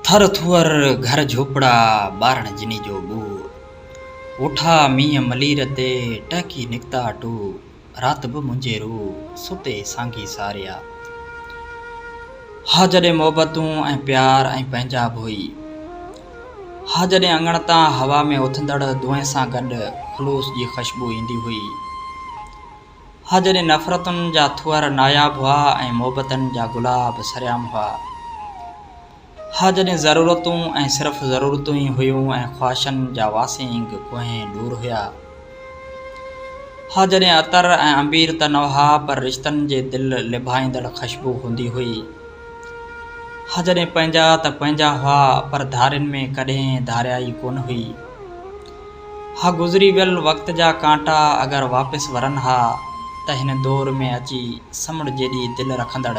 थर थुअर घर झोपड़ा बारण जिनी जो बू उठा मीह मलीर ते टहकी निकता टू रात बि मुंहिंजे रू सुते सांगी सारिया हा जॾहिं मोहबतूं ऐं प्यार ऐं पंहिंजा भोई हा जॾहिं अङण तां हवा में उथंदड़ दुएं सां गॾु ख़ुलूस जी ख़ुशबू ईंदी हुई हा जॾहिं नफ़रतुनि जा थुअर नायाब हुआ ऐं मोहबतनि जा गुलाब सरियाम हुआ हा जॾहिं ज़रूरतूं ऐं सिर्फ़ु ज़रूरतूं ई हुयूं ऐं ख़्वाहिशनि जा वासींग कुएं दूर हुया हा जॾहिं अतर ऐं अंबीर त न हुआ पर रिश्तनि जे दिलि लिभाईंदड़ ख़ुशबू हूंदी हुई हा जॾहिं पंहिंजा त पंहिंजा हुआ पर धारियुनि में कॾहिं धारियाई कोन हुई हा गुज़री वियल वक़्त जा कांटा अगरि वापसि वरनि हा त हिन दौर में अची समुंड जेॾी दिलि रखंदड़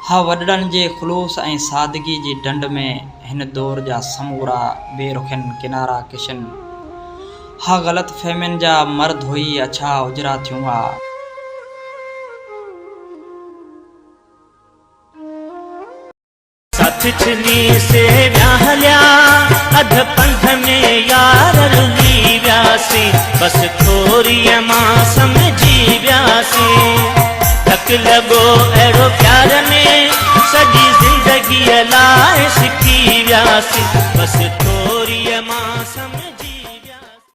हा वॾड़नि जे ख़ुलूस ऐं सादगी जी डंड में हिन दौर जा समूरा बेरुखनि किनारा किशन हा ग़लति फ़हमियुनि जा मर्द हुई अछा उजरा थियूं हा छिछली से हलिया अध पंथ में यार रुली व्यासी बस थोरी मां समझी व्यासी धक लगो अहिड़ो प्यार में सॼी ज़िंदगी लाइ सिखी व्यासी बस